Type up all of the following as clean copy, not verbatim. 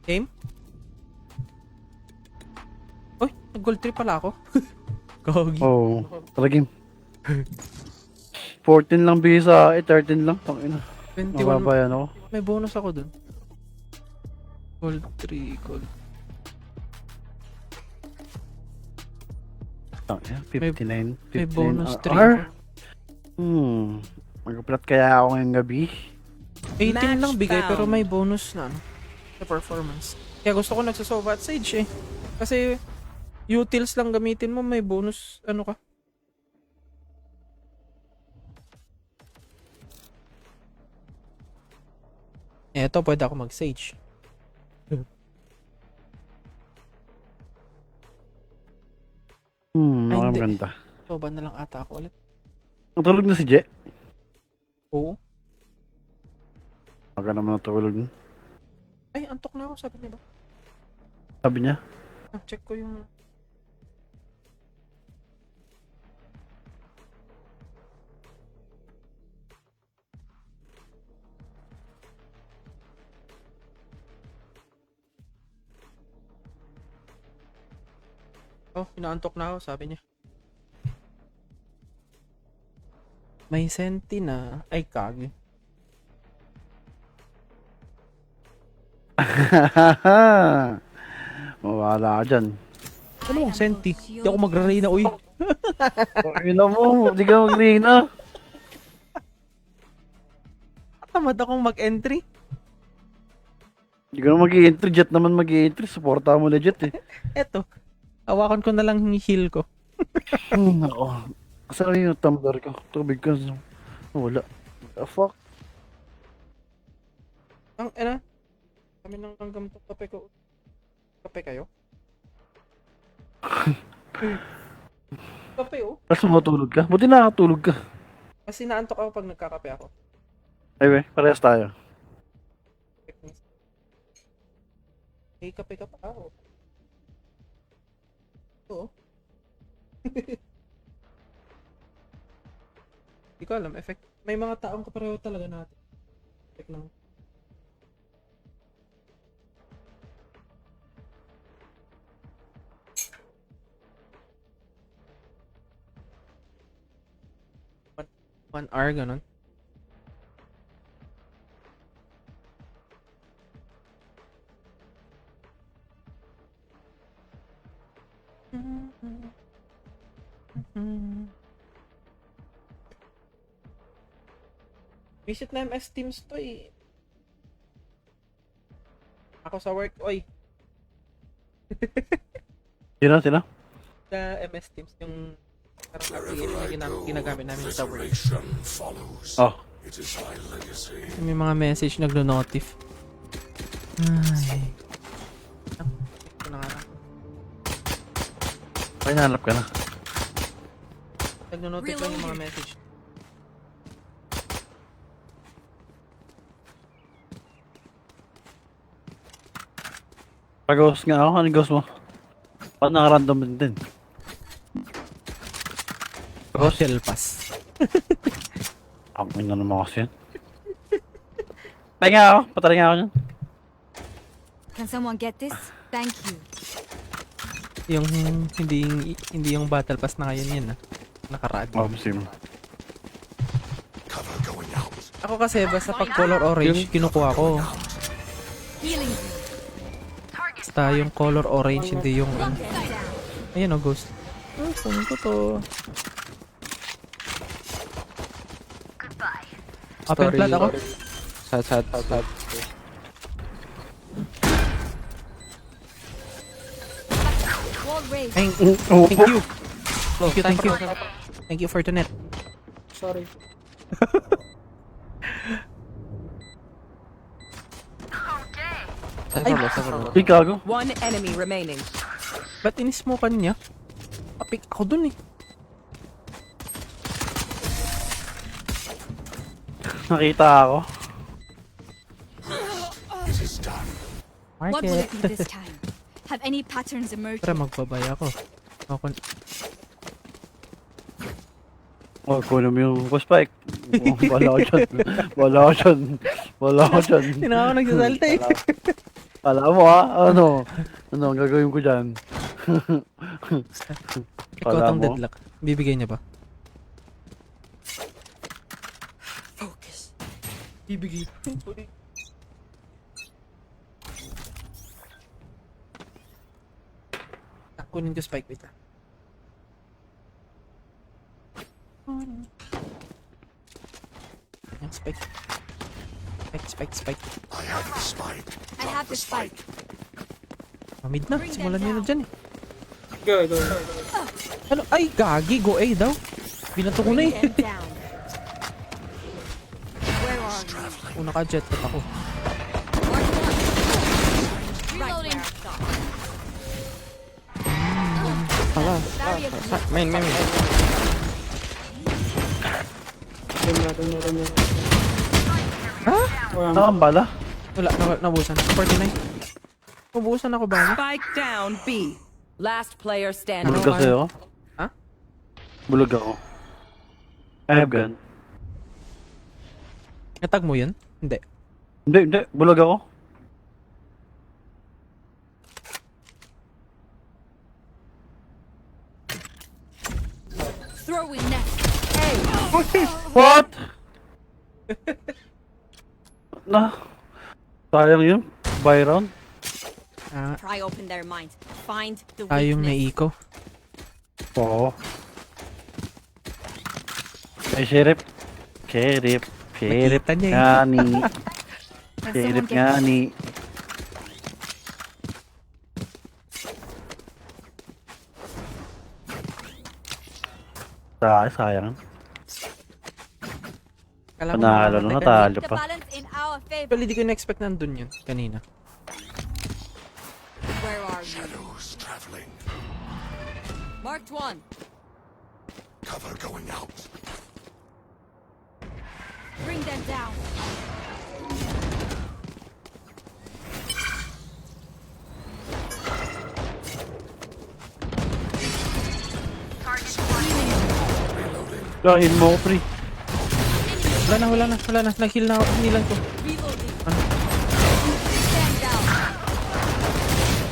Game? Uy, nag-gold 3 pala ako. Gogi. Oo. Tara game. 14 lang bisa, 13 lang. Tangina. 21. Mababa yan ako. May bonus ako dun. Gold 3, gold. Tangina, May 59. may 59 bonus 3 R. ako. Mag-upload kaya ako ngayong gabi. 18 lang Match bigay pero found. may bonus na ano, sa performance. Kaya gusto ko nagsasova at Sage eh. Kasi utils lang gamitin mo, may bonus ano ka. Eto, pwede ako mag-Sage. Ay, hindi. Maganda. Sova na lang ata ako ulit. Natulog na si Je. Oo. Baka naman natulog na. Ay, antok na ako, sabi niya ba? Sabi niya. Ah, check ko yung... Oh, inaantok na ako, sabi niya. May senti na. Ay, kagi. Mawala ka dyan. Ano bang senti? Di ako magra-reyna, uy. Ina mo, di ka mag-rina. Tamad akong mag-entry. Di ka na mag-i-entry, Jet naman mag-i-entry. Supporta mo na Jet eh. Eto. Hawakan ko na lang yung heal ko. Ako. Kasama yung tumbler ko. Tubig ko. Wala. The fuck? Ang, ano? Kami nang hanggang to kape ko. Kape kayo? Kape oh. Tapos matulog ka? Buti nakatulog ka. Kasi naantok ako pag nagkakape ako. Ay, parehas tayo. Hey, kape ka pa ako. Oo. Hindi ko alam, effect. May mga taong kapareho talaga natin. Effect ng... One hour, ganun. Visit na MS Teams to eh. Ako sa work, oy. Sino? Sa MS Teams, yung parang application na ginagamit namin sa work. Oh. May mga message nagno-notif. Ay. Ito na nga lang. Ay, nahanap ka na. Nagno-notif lang yung mga message. Pag-ghost nga ako. Anong ghost mo? Paano naka-random din? Hotel pass. Ang ina naman kasi yan. Pahinga ako. Patay nga ako dyan. Can someone get this? Thank you. Yung hindi yung battle pass na ngayon yan ah. Nakaraan. Oh, sim. Ako kasi basta pag color orange kinukuha ko. Healing you. Basta yung color orange hindi yung ayun oh ghost. Oh, kunin ko to. Open plat ako. Sad. Wall raised. Thank Oh, you. Thank you. Thank you for the net. Sorry. Ay, Ay, gago. One enemy remaining. ba't inismokan niya? Apik ako dun eh. Nakita ako. What will Market. it be this time? Have any patterns emerged? Tara, magbabay ako. Ako, Oh, kunin mo yung spike. Oh, wala ko dyan. Wala ko dyan. hindi na ako nagsasalta eh. Kala mo ha? Ano? Ano ang gagawin ko dyan? Ikaw Kala tong mo? deadlock. Bibigay niya ba? Focus. Bibigay. Kunin ko spike, wait lang. Yan, spike. Spike. I have the spike. Mamid na, simulan niyo na dyan eh. Go. Ano? Ay, gagi, go A daw. Binato ko na eh. Bring them down. Where are you? Una ka jet, ba't ako? Reloading. Pala. Barrier Main. Run na. Ha? Nakambala? Wala, nabusan. 49. Nabusan ako ba? Spike down B. Last player standing. Bulog kasi ako. Ha? Bulog ako. I have gun. Natag mo yun? Hindi. Hindi. Bulog ako. throwing net. What? Sayang yun. Buy round. Ah, Pry open their minds. Find the tayong weakness. naiko. Oo. Ay, Sheriff. Nakita niya eh. Nga ni. Can Sheriff someone nga get ni. Sayang. Kala mo Panalo mamamatay na ka natalo the pa. balance in our favor? Actually, di ko na-expect nandun yun kanina. Where are you? Marked one. Cover going out. Bring them down. Kain mo ko, pre. Wala na. Nag-heal na ako. Hinilan ko. Reloading. Stand down.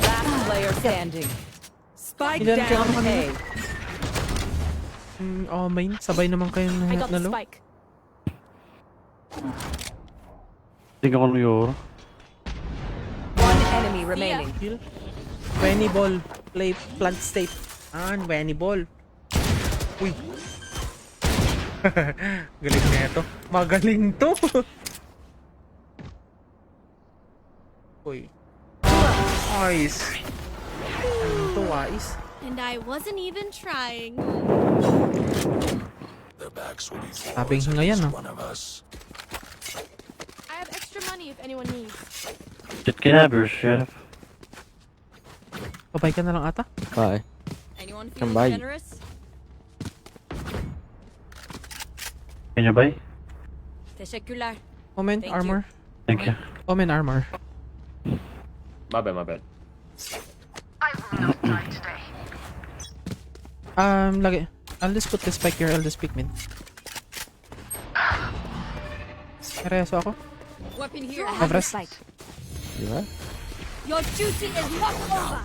Last player standing. Spike Ilan kayo down kanina? A. Oh, main. Sabay naman kayo I got the nalo. spike. Tingnan ko ng euro. One enemy remaining. Heal. Wenny ball. Play plant state. Wenny ball. Uy. Galing na ito. Magaling to. Uy. Ice. Ano to, Ice? And I wasn't even trying. Their backs will be Sabing forwards ngayon, against no? one of us. I have extra money if anyone needs. Shit cannabis, Sheriff. Babay ka na lang ata. Bye. Anyone Come feeling by. generous? Can you buy? Teşekkürler. Omen, Thank you. armor. Thank you. Omen, armor. My bad. Lagi. I'll just put the spike here. I'll just pick mid. Reso ako. Weapon here. Have rest. Spike. Di ba? Your duty is not over.